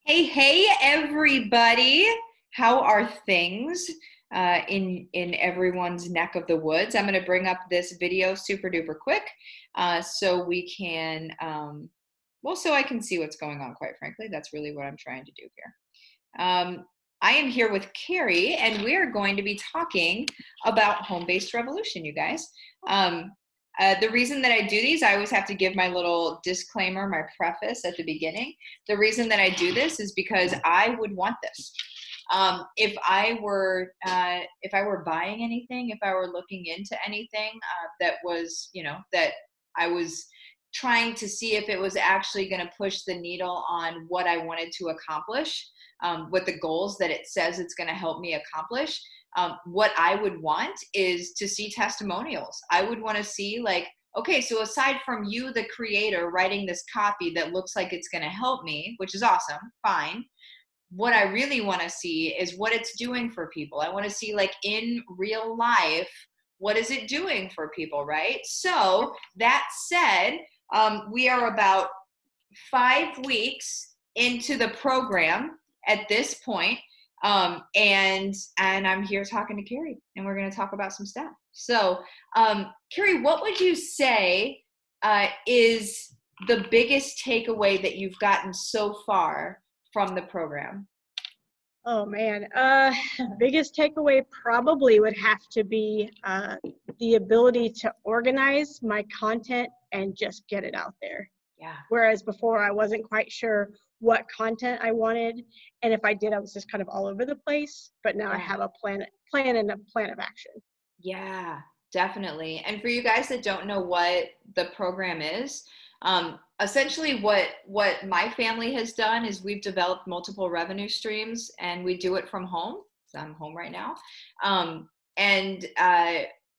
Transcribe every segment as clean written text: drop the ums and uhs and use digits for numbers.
Hey, everybody. How are things in everyone's neck of the woods? I'm going to bring up this video super duper quick so we can, so I can see what's going on, quite frankly. That's really what I'm trying to do here. I am here with Keri, and we are going to be talking about home-based revolution, you guys. The reason that I do these, I always have to give my little disclaimer, my preface at the beginning. The reason that I do this is because I would want this. If I were buying anything, if I were looking into anything that was, that I was trying to see if it was actually going to push the needle on what I wanted to accomplish, what the goals that it says it's going to help me accomplish. What I would want is to see testimonials. I would want to see okay, so aside from you, the creator, writing this copy that looks like it's going to help me, which is awesome, fine. What I really want to see is what it's doing for people. I want to see in real life, what is it doing for people, right? So that said, we are about 5 weeks into the program at this point. And I'm here talking to Keri, and we're going to talk about some stuff. So, Keri, what would you say is the biggest takeaway that you've gotten so far from the program? Oh man, biggest takeaway probably would have to be the ability to organize my content and just get it out there. Yeah. Whereas before I wasn't quite sure what content I wanted, and if I did, I was just kind of all over the place. But now I have a plan and a plan of action. Yeah, definitely. And for you guys that don't know what the program is, essentially what my family has done is we've developed multiple revenue streams, and we do it from home. So I'm home right now.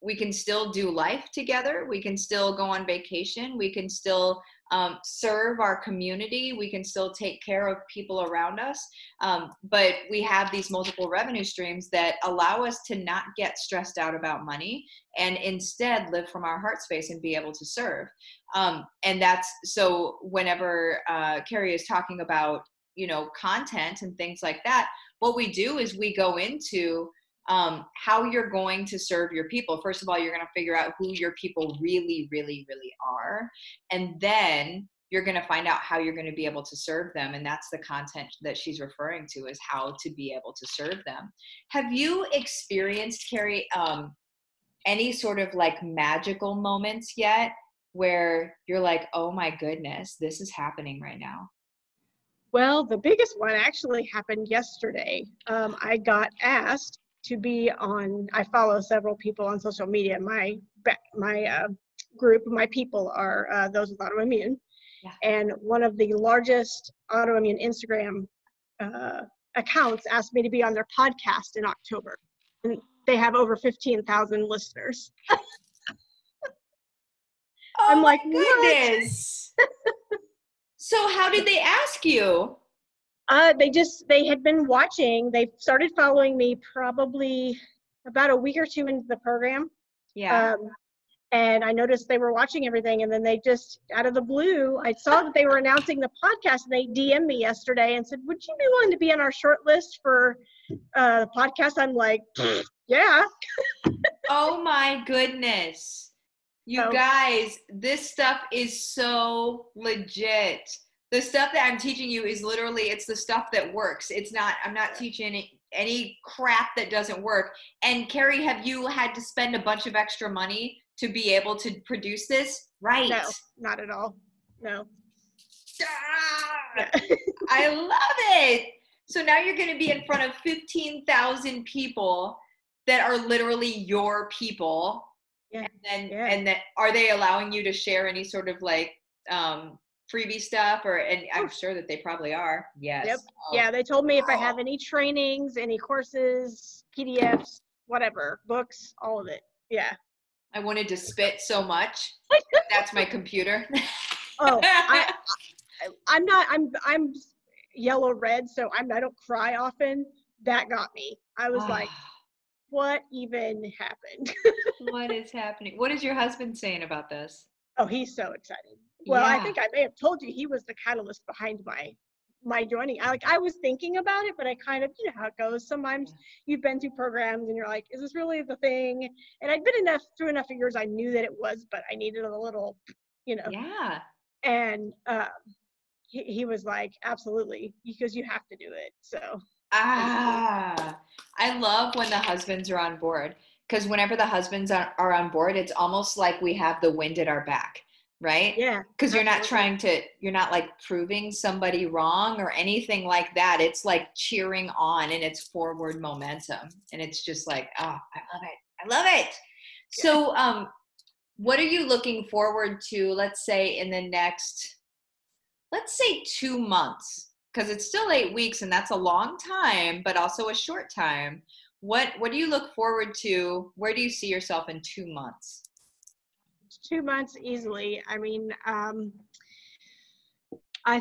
We can still do life together. We can still go on vacation. We can still serve our community. We can still take care of people around us. But we have these multiple revenue streams that allow us to not get stressed out about money and instead live from our heart space and be able to serve. And that's so whenever Keri is talking about, content and things like that, what we do is we go into how you're going to serve your people. First of all, you're going to figure out who your people really, really, really are. And then you're going to find out how you're going to be able to serve them. And that's the content that she's referring to, is how to be able to serve them. Have you experienced, Keri, any sort of magical moments yet where you're like, oh my goodness, this is happening right now? Well, the biggest one actually happened yesterday. I got asked to be on, I follow several people on social media. My group, my people are those with autoimmune. Yeah. And one of the largest autoimmune Instagram accounts asked me to be on their podcast in October. And they have over 15,000 listeners. I'm like, goodness. So how did they ask you? They had been watching. They started following me probably about a week or two into the program. Yeah. And I noticed they were watching everything. And then they just, out of the blue, I saw that they were announcing the podcast, and they DM'd me yesterday and said, would you be willing to be on our short list for the podcast? I'm like, yeah. Oh my goodness. You guys, this stuff is so legit. The stuff that I'm teaching you is literally, it's the stuff that works. I'm not teaching any crap that doesn't work. And Keri, have you had to spend a bunch of extra money to be able to produce this? Right. No, not at all. No. Ah, I love it. So now you're going to be in front of 15,000 people that are literally your people. Yeah. And then are they allowing you to share any sort of freebie stuff, and I'm sure that they probably are. Yes. Yep. Oh. Yeah, they told me if I have any trainings, any courses, PDFs, whatever, books, all of it. Yeah. I wanted to spit so much. That's my computer. Oh, I'm yellow red, so I don't cry often. That got me. I was like, what even happened? What is happening? What is your husband saying about this? Oh, he's so excited. Well, yeah. I think I may have told you he was the catalyst behind my my joining. I was thinking about it, but I kind of, you know how it goes. Sometimes you've been through programs and you're like, is this really the thing? And I'd been through enough years, I knew that it was, but I needed a little, you know. Yeah. And he was like, absolutely, because you have to do it. So. I love when the husbands are on board, because whenever the husbands are on board, it's almost like we have the wind at our back, right? Yeah. Because you're not absolutely. you're not like proving somebody wrong or anything like that. It's like cheering on, and it's forward momentum. And it's just like, oh, I love it. I love it. Yeah. So, what are you looking forward to, let's say in the next, let's say 2 months, because it's still 8 weeks and that's a long time, but also a short time. What do you look forward to? Where do you see yourself in 2 months? 2 months easily. I mean, I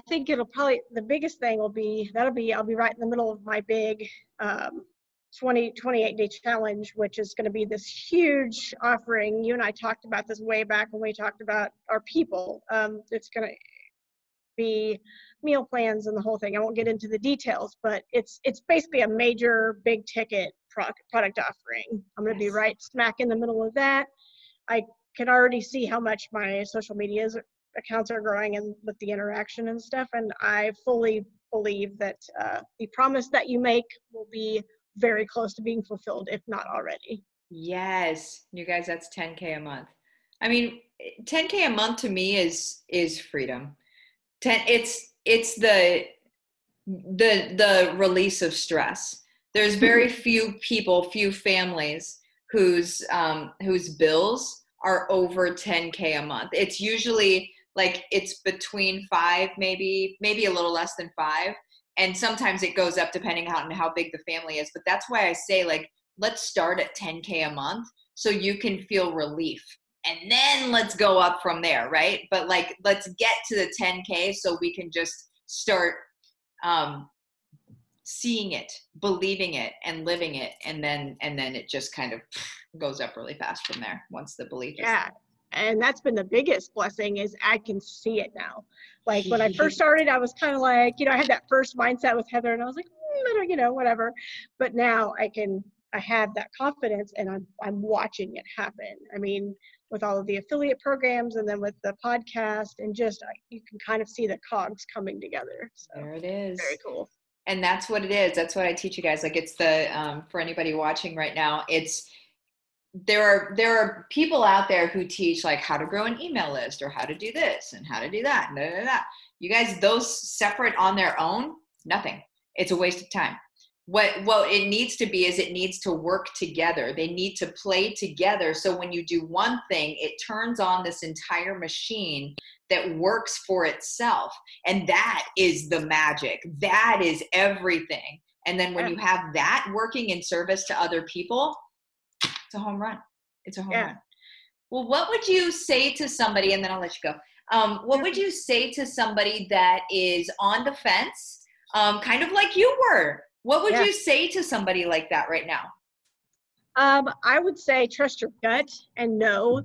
think it'll probably, the biggest thing will be, I'll be right in the middle of my big 28-day challenge, which is going to be this huge offering. You and I talked about this way back when we talked about our people. It's going to be meal plans and the whole thing. I won't get into the details, but it's basically a major big ticket product offering. I'm going to be right smack in the middle of that. I can already see how much my social media accounts are growing and with the interaction and stuff. And I fully believe that the promise that you make will be very close to being fulfilled, if not already. Yes, you guys, that's 10K a month. I mean, 10K a month to me is freedom. It's the release of stress. There's very few families whose bills are over 10K a month. It's usually like it's between five, maybe a little less than five. And sometimes it goes up depending on how big the family is. But that's why I say, like, let's start at 10K a month so you can feel relief. And then let's go up from there, right? But like, let's get to the 10K so we can just start seeing it, believing it, and living it, and then it just kind of goes up really fast from there once the belief is. Yeah, and that's been the biggest blessing, is I can see it now. Like when I first started, I was kind of like, you know, I had that first mindset with Heather, and I was like, you know, whatever. But now I have that confidence, and I'm watching it happen. I mean, with all of the affiliate programs, and then with the podcast, and just you can kind of see the cogs coming together. So there it is. Very cool. And that's what it is. That's what I teach you guys. Like, it's the for anybody watching right now, it's there are people out there who teach like how to grow an email list or how to do this and how to do that. You guys, those separate on their own, nothing. It's a waste of time. What it needs to be is it needs to work together. They need to play together. So when you do one thing, it turns on this entire machine that works for itself. And that is the magic. That is everything. And then when you have that working in service to other people, it's a home run. It's a home run. Well, what would you say to somebody, and then I'll let you go. What would you say to somebody that is on the fence, kind of like you were? What would you say to somebody like that right now? I would say trust your gut and know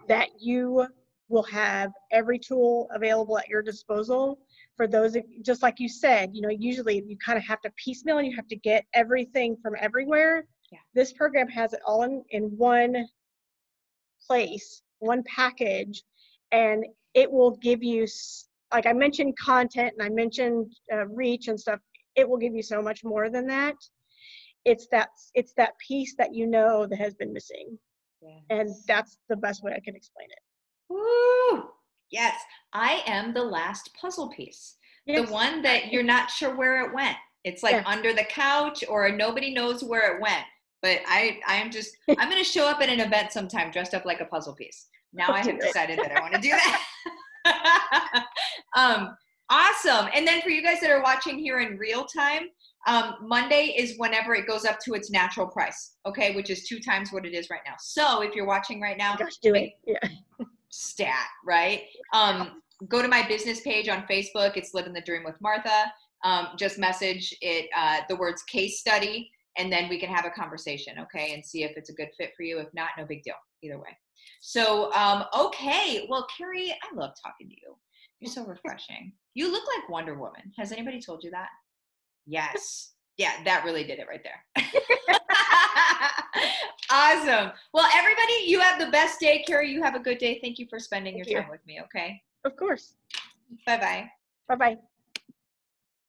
that you will have every tool available at your disposal. For those, just like you said, you know, usually you kind of have to piecemeal and you have to get everything from everywhere. Yeah. This program has it all in one place, one package, and it will give you, like I mentioned, content, and I mentioned reach and stuff. It will give you so much more than that. It's that piece that you know that has been missing. Yes. And that's the best way I can explain it. Woo! Yes, I am the last puzzle piece. Yes. The one that you're not sure where it went. It's like under the couch, or nobody knows where it went. But I'm going to show up at an event sometime dressed up like a puzzle piece. Now I have decided that I want to do that. Awesome. And then for you guys that are watching here in real time, Monday is whenever it goes up to its natural price, okay, which is 2 times what it is right now. So if you're watching right now, do it. Yeah. Stat, right? Go to my business page on Facebook. It's Livin the Dream with Martha. Just message it the words case study, and then we can have a conversation, okay, and see if it's a good fit for you. If not, no big deal, either way. So, okay. Well, Keri, I love talking to you. You're so refreshing. You look like Wonder Woman. Has anybody told you that? Yes. Yeah, that really did it right there. Awesome. Well, everybody, you have the best day. Keri, you have a good day. Thank you for spending your time with me, okay? Of course. Bye-bye. Bye-bye.